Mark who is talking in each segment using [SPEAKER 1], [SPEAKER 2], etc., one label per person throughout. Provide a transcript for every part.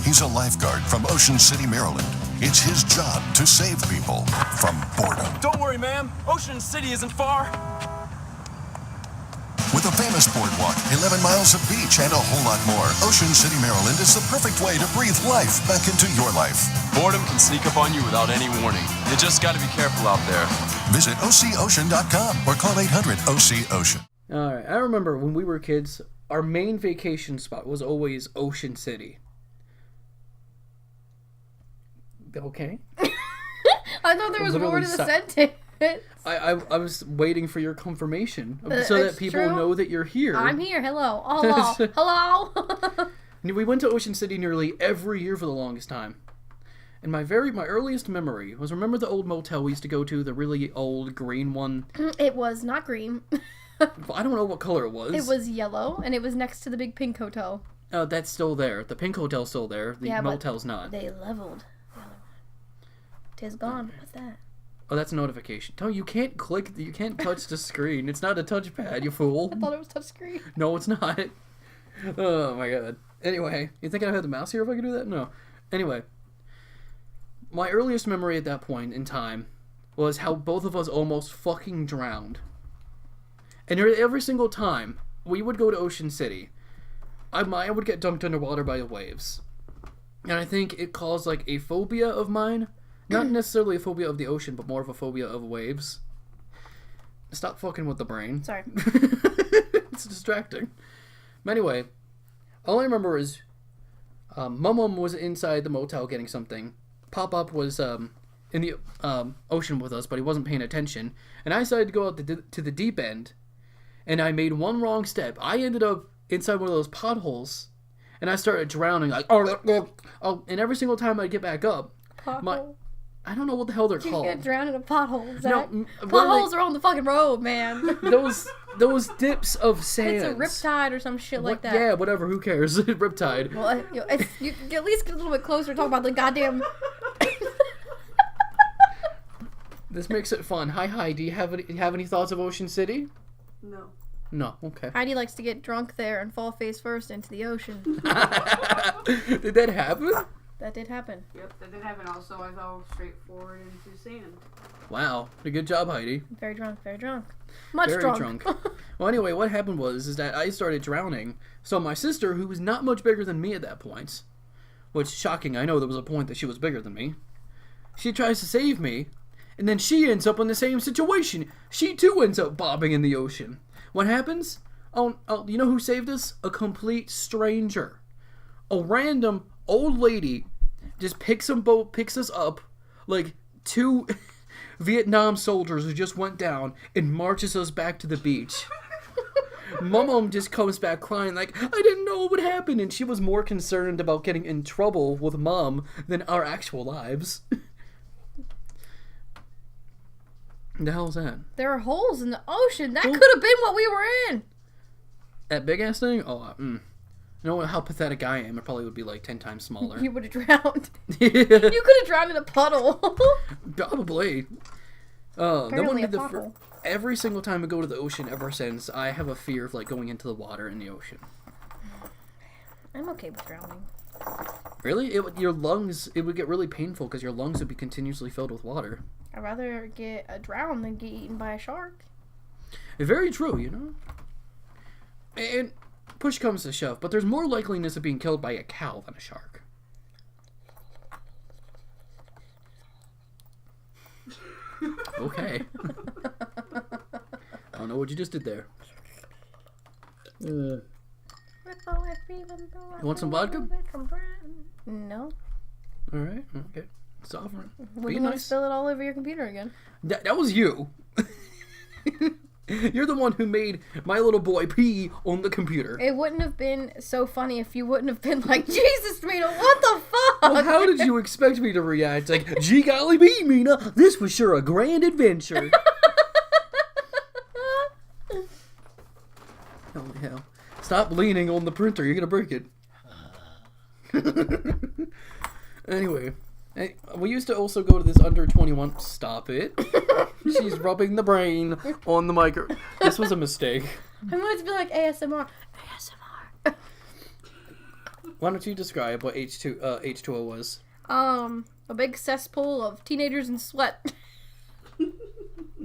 [SPEAKER 1] He's a lifeguard from Ocean City, Maryland. It's his job to save people from boredom.
[SPEAKER 2] Don't worry, ma'am. Ocean City isn't far.
[SPEAKER 1] With a famous boardwalk, 11 miles of beach, and a whole lot more, Ocean City, Maryland is the perfect way to breathe life back into your life.
[SPEAKER 2] Boredom can sneak up on you without any warning. You just gotta be careful out there.
[SPEAKER 1] Visit OCOcean.com or call 800-OC-OCEAN.
[SPEAKER 3] All right, I remember when we were kids, our main vacation spot was always Ocean City. Okay.
[SPEAKER 4] I thought there was more to the sentence.
[SPEAKER 3] I was waiting for your confirmation so that people know that you're here.
[SPEAKER 4] I'm here. Hello. Hello. Hello.
[SPEAKER 3] We went to Ocean City nearly every year for the longest time. And my earliest memory was, remember the old motel we used to go to, the really old green one?
[SPEAKER 4] It was not green.
[SPEAKER 3] I don't know what color it was.
[SPEAKER 4] It was yellow, and it was next to the big pink hotel.
[SPEAKER 3] Oh, that's still there. The pink hotel's still there. The motel's not.
[SPEAKER 4] They leveled. 'Tis gone. What's that?
[SPEAKER 3] Oh, that's a notification. No, you can't touch the screen. It's not a touchpad, you fool.
[SPEAKER 4] I thought it was touchscreen.
[SPEAKER 3] No, it's not. Oh my god. Anyway, you think I'd have the mouse here if I could do that? No. Anyway, my earliest memory at that point in time was how both of us almost fucking drowned. And every single time we would go to Ocean City, I would get dunked underwater by the waves. And I think it caused like a phobia of mine. Not necessarily a phobia of the ocean, but more of a phobia of waves. Stop fucking with the brain.
[SPEAKER 4] Sorry.
[SPEAKER 3] It's distracting. But anyway, all I remember is Mum was inside the motel getting something. Pop-Up was in the ocean with us, but he wasn't paying attention. And I decided to go out to the deep end, and I made one wrong step. I ended up inside one of those potholes, and I started drowning. Like, oh, and every single time I'd get back up, I don't know what the hell they're called.
[SPEAKER 4] You get drowned in a pothole, Zach.
[SPEAKER 3] No,
[SPEAKER 4] potholes are on the fucking road, man.
[SPEAKER 3] Those dips of sand.
[SPEAKER 4] It's a riptide or some shit like that.
[SPEAKER 3] Yeah, whatever. Who cares? Riptide.
[SPEAKER 4] Well, if you at least get a little bit closer to talk about the goddamn.
[SPEAKER 3] This makes it fun. Hi. Do you have any thoughts of Ocean City?
[SPEAKER 5] No.
[SPEAKER 3] No. Okay.
[SPEAKER 4] Heidi likes to get drunk there and fall face first into the ocean.
[SPEAKER 3] Did that happen?
[SPEAKER 4] That did happen.
[SPEAKER 5] Yep, that did happen. Also, I fell straight forward into sand.
[SPEAKER 3] Wow. Good job, Heidi.
[SPEAKER 4] Very drunk. Very drunk. Much
[SPEAKER 3] very
[SPEAKER 4] drunk.
[SPEAKER 3] Well, anyway, what happened was that I started drowning. So my sister, who was not much bigger than me at that point, which, shocking, I know there was a point that she was bigger than me, she tries to save me, and then she ends up in the same situation. She, too, ends up bobbing in the ocean. What happens? Oh, you know who saved us? A complete stranger. A random old lady just picks us up like two Vietnam soldiers who just went down and marches us back to the beach. Mom just comes back crying like, I didn't know what would happen, and she was more concerned about getting in trouble with Mom than our actual lives. The hell is that?
[SPEAKER 4] There are holes in the ocean. That could have been what we were in.
[SPEAKER 3] That big ass thing? Oh, You know how pathetic I am. It probably would be like 10 times smaller.
[SPEAKER 4] You would have drowned. You could have drowned in a puddle.
[SPEAKER 3] Probably.
[SPEAKER 4] Apparently a puddle.
[SPEAKER 3] Every single time I go to the ocean ever since, I have a fear of like going into the water in the ocean.
[SPEAKER 4] I'm okay with drowning.
[SPEAKER 3] Really? It would get really painful because your lungs would be continuously filled with water.
[SPEAKER 4] I'd rather get drowned than get eaten by a shark.
[SPEAKER 3] Very true, you know? And push comes to shove, but there's more likeliness of being killed by a cow than a shark. Okay. I don't know what you just did there. You want some vodka?
[SPEAKER 4] No.
[SPEAKER 3] Alright, okay. Sovereign.
[SPEAKER 4] Wouldn't want to spill it all over your computer again.
[SPEAKER 3] That was you. You're the one who made my little boy pee on the computer.
[SPEAKER 4] It wouldn't have been so funny if you wouldn't have been like, Jesus, Mina, what the fuck?
[SPEAKER 3] Well, how did you expect me to react? Like, gee golly bee, Mina, this was sure a grand adventure. Holy hell. Stop leaning on the printer, you're gonna break it. Anyway, we used to also go to this under 21... Stop it. She's rubbing the brain on the micro. This was a mistake.
[SPEAKER 4] I wanted to be like ASMR. ASMR.
[SPEAKER 3] Why don't you describe what H2O was?
[SPEAKER 4] A big cesspool of teenagers in sweat.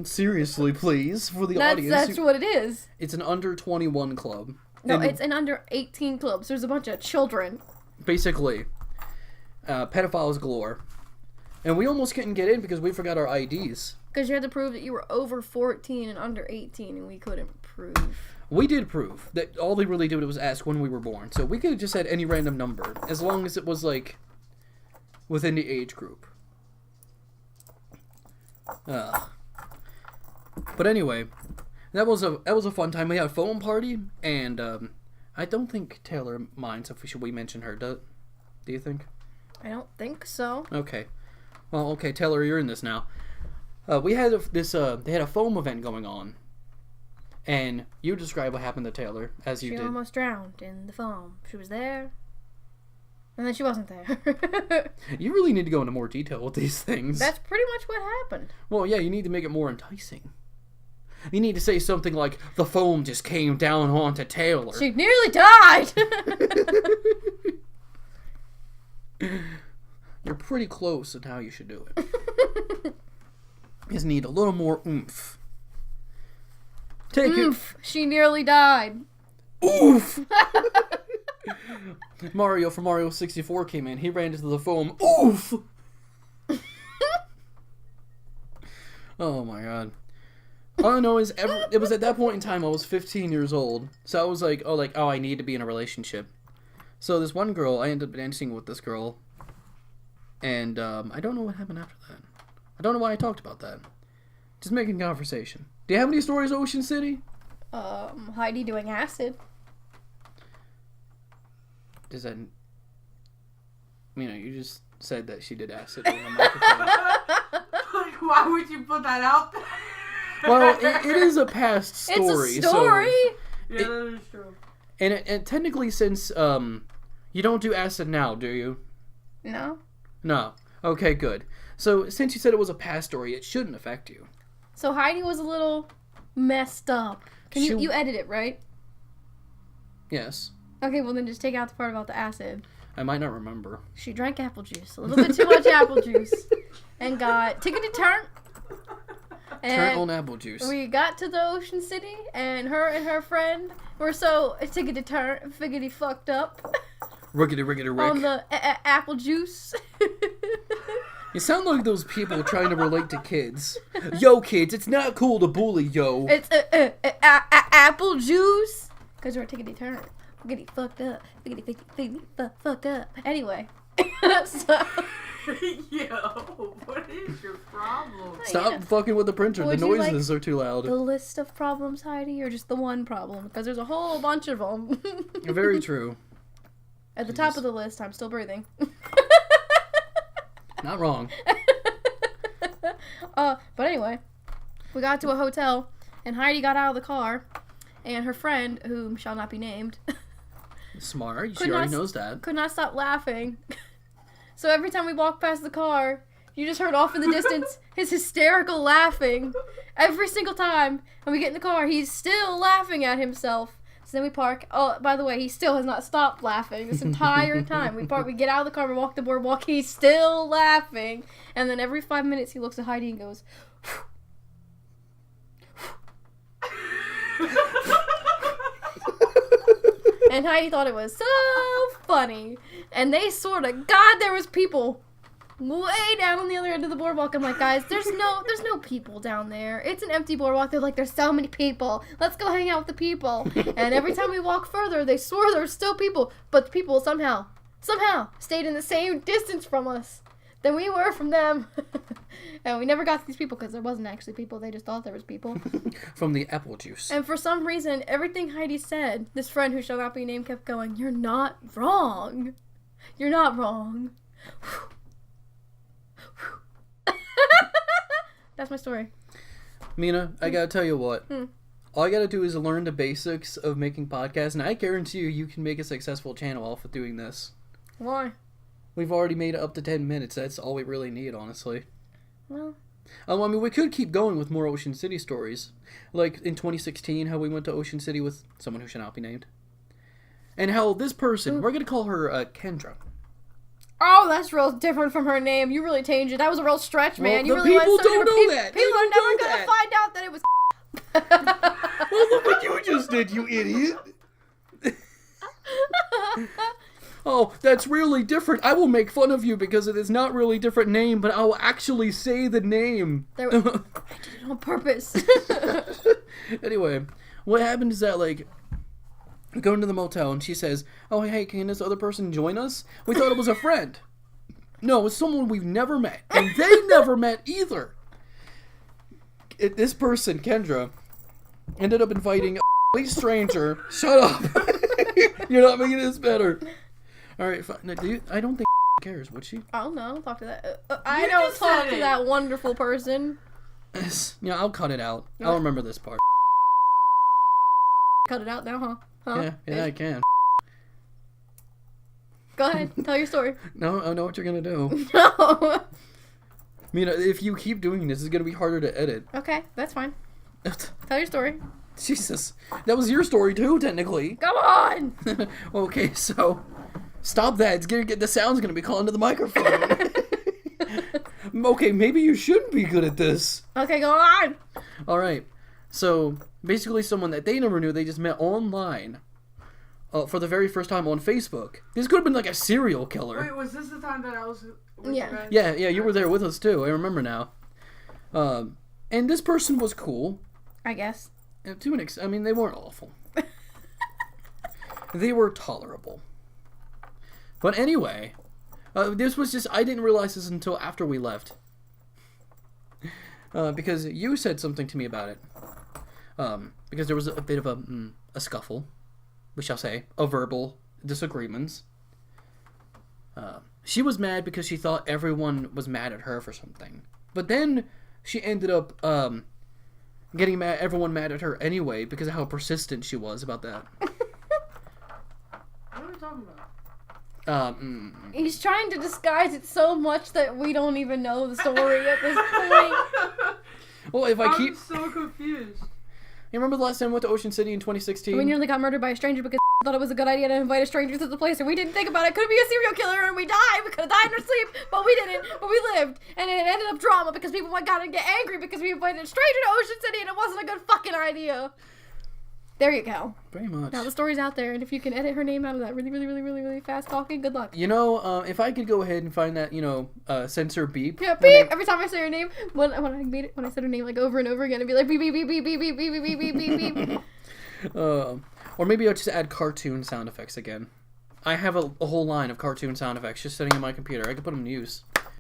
[SPEAKER 3] Seriously, please, for the audience.
[SPEAKER 4] That's what it is.
[SPEAKER 3] It's an under 21 club.
[SPEAKER 4] No,
[SPEAKER 3] And
[SPEAKER 4] it's an under 18 club. So there's a bunch of children.
[SPEAKER 3] basically, pedophiles galore. And we almost couldn't get in because we forgot our IDs.
[SPEAKER 4] Because you had to prove that you were over 14 and under 18, and we couldn't prove.
[SPEAKER 3] We did prove that all they really did was ask when we were born. So we could have just had any random number, as long as it was, like, within the age group. But anyway, that was a fun time. We had a foam party, and I don't think Taylor minds if we mention her. Do you think?
[SPEAKER 4] I don't think so.
[SPEAKER 3] Okay. Well, okay, Taylor, you're in this now. We had they had a foam event going on, and you describe what happened to Taylor as you
[SPEAKER 4] She
[SPEAKER 3] did.
[SPEAKER 4] almost drowned in the foam. She was there, and then she wasn't there.
[SPEAKER 3] You really need to go into more detail with these things.
[SPEAKER 4] That's pretty much what happened.
[SPEAKER 3] Well, yeah, you need to make it more enticing. You need to say something like, the foam just came down onto Taylor.
[SPEAKER 4] She nearly died!
[SPEAKER 3] You're pretty close in how you should do it. You just need a little more oomph. Take
[SPEAKER 4] Oof! She nearly died.
[SPEAKER 3] it. Oof! Mario from Mario 64 came in. He ran into the foam. Oof! Oh my god. All I know is it was at that point in time I was 15 years old. So I was like, oh, I need to be in a relationship. So this one girl, I ended up dancing with this girl. And I don't know what happened after that. I don't know why I talked about that. Just making conversation. Do you have any stories of Ocean City?
[SPEAKER 4] Heidi doing acid.
[SPEAKER 3] Does that... you just said that she did acid on the microphone.
[SPEAKER 5] Like, why would you put that out there?
[SPEAKER 3] Well, it is a past story.
[SPEAKER 4] It's a story!
[SPEAKER 5] Yeah, that is true.
[SPEAKER 3] And technically, since you don't do acid now, do you?
[SPEAKER 4] No.
[SPEAKER 3] No. Okay, good. So, since you said it was a past story, it shouldn't affect you.
[SPEAKER 4] So Heidi was a little messed up. You edit it, right?
[SPEAKER 3] Yes.
[SPEAKER 4] Okay, well then just take out the part about the acid.
[SPEAKER 3] I might not remember.
[SPEAKER 4] She drank apple juice. A little bit too much apple juice. And got tickety turn.
[SPEAKER 3] Turn on apple juice.
[SPEAKER 4] We got to the Ocean City, and her friend were so tickety turn, figgity fucked up.
[SPEAKER 3] Riggedy riggedy rick.
[SPEAKER 4] On the apple juice.
[SPEAKER 3] You sound like those people trying to relate to kids. Yo, kids, it's not cool to bully, yo.
[SPEAKER 4] It's apple juice. Because we're tickety turn. Figgity fucked up. Figgity fucked up. Anyway. So...
[SPEAKER 5] Yo, what is your problem?
[SPEAKER 3] Stop fucking with the printer.
[SPEAKER 4] Would
[SPEAKER 3] the
[SPEAKER 4] you
[SPEAKER 3] noises are too loud.
[SPEAKER 4] The list of problems, Heidi, or just the one problem? Because there's a whole bunch of them.
[SPEAKER 3] Very true.
[SPEAKER 4] At the top of the list, I'm still breathing.
[SPEAKER 3] Not wrong.
[SPEAKER 4] But anyway, we got to a hotel, and Heidi got out of the car, and her friend, whom shall not be named,
[SPEAKER 3] Smart. She already knows that.
[SPEAKER 4] could not stop laughing. So every time we walked past the car, you just heard off in the distance his hysterical laughing. Every single time. And we get in the car, he's still laughing at himself. So then we park. Oh, by the way, he still has not stopped laughing this entire time. We get out of the car, we walk the boardwalk, he's still laughing. And then every 5 minutes he looks at Heidi and goes, and Heidi thought it was so funny. And they sort of, God, there was people way down on the other end of the boardwalk. I'm like, guys, there's no people down there. It's an empty boardwalk. They're like, there's so many people. Let's go hang out with the people. And every time we walk further, they swore there's still people. But the people somehow stayed in the same distance from us than we were from them. And we never got to these people because there wasn't actually people. They just thought there was people.
[SPEAKER 3] From the apple juice.
[SPEAKER 4] And for some reason, everything Heidi said, this friend who shall not be named kept going, you're not wrong. You're not wrong. That's my story.
[SPEAKER 3] Mina, I gotta tell you what. All I gotta do is learn the basics of making podcasts, and I guarantee you can make a successful channel off of doing this.
[SPEAKER 4] Why?
[SPEAKER 3] We've already made it up to 10 minutes. That's all we really need, honestly.
[SPEAKER 4] Well,
[SPEAKER 3] We could keep going with more Ocean City stories. Like in 2016, how we went to Ocean City with someone who should not be named. and how this person, we're gonna call her Kendra.
[SPEAKER 4] Oh, that's real different from her name. You really changed it. That was a real stretch, man.
[SPEAKER 3] Well,
[SPEAKER 4] You
[SPEAKER 3] the
[SPEAKER 4] really
[SPEAKER 3] people
[SPEAKER 4] went so
[SPEAKER 3] don't
[SPEAKER 4] different.
[SPEAKER 3] know that. They
[SPEAKER 4] People are
[SPEAKER 3] don't
[SPEAKER 4] never
[SPEAKER 3] know
[SPEAKER 4] gonna
[SPEAKER 3] that.
[SPEAKER 4] find out that it was.
[SPEAKER 3] Well, look what you just did, you idiot. Oh, that's really different. I will make fun of you because it is not really different name, but I will actually say the name.
[SPEAKER 4] I did it on purpose.
[SPEAKER 3] Anyway, what happened is that, like, we go into the motel and she says, oh, hey, can this other person join us? We thought it was a friend. No, it's someone we've never met. And they never met either. This person, Kendra, ended up inviting a stranger. Shut up. You're not making this better. All right, fine. Now, I don't think cares, would she?
[SPEAKER 4] I don't know. Talk to that. I don't talk to that wonderful person.
[SPEAKER 3] Yeah, I'll cut it out. I'll remember this part.
[SPEAKER 4] Cut it out now, huh?
[SPEAKER 3] Yeah, I can.
[SPEAKER 4] Go ahead. Tell your story.
[SPEAKER 3] No, I know what you're gonna do.
[SPEAKER 4] No.
[SPEAKER 3] I mean, if you keep doing this, it's gonna be harder to edit.
[SPEAKER 4] Okay, that's fine. Tell your story.
[SPEAKER 3] Jesus, that was your story too, technically.
[SPEAKER 4] Come on.
[SPEAKER 3] Okay, so stop that. It's gonna get the sound's gonna be calling to the microphone. Okay, maybe you shouldn't be good at this.
[SPEAKER 4] Okay, go on.
[SPEAKER 3] All right, so basically, someone that they never knew, they just met online for the very first time on Facebook. This could have been like a serial killer.
[SPEAKER 5] Wait, was this the time that I was with
[SPEAKER 4] Yeah.
[SPEAKER 5] you guys?
[SPEAKER 3] Yeah, you were there with us too. I remember now. And this person was cool.
[SPEAKER 4] I guess.
[SPEAKER 3] To an extent, I mean, they weren't awful. They were tolerable. But anyway, this was just, I didn't realize this until after we left. Because you said something to me about it. Because there was a bit of a scuffle, we shall say, a verbal disagreements. She was mad because she thought everyone was mad at her for something. But then she ended up getting everyone mad at her anyway because of how persistent she was about that.
[SPEAKER 5] What are we talking about?
[SPEAKER 4] He's trying to disguise it so much that we don't even know the story at this point.
[SPEAKER 3] Well, if I keep...
[SPEAKER 5] I'm so confused.
[SPEAKER 3] You remember the last time we went to Ocean City in 2016?
[SPEAKER 4] We nearly got murdered by a stranger because thought it was a good idea to invite a stranger to the place, and we didn't think about it. Could it be a serial killer and we died? We could have died in our sleep, but we didn't. But we lived, and it ended up drama because people got to get angry because we invited a stranger to Ocean City and it wasn't a good fucking idea. There you go.
[SPEAKER 3] Pretty much.
[SPEAKER 4] Now the story's out there, and if you can edit her name out of that really, really, really, really, really fast talking, good luck.
[SPEAKER 3] You know, if I could go ahead and find that, censor beep.
[SPEAKER 4] Yeah, beep. Every time I say her name, when I said her name like over and over again, it'd be like beep beep beep beep beep beep beep beep beep beep beep.
[SPEAKER 3] Or maybe I'll just add cartoon sound effects again. I have a whole line of cartoon sound effects just sitting in my computer. I could put them to use.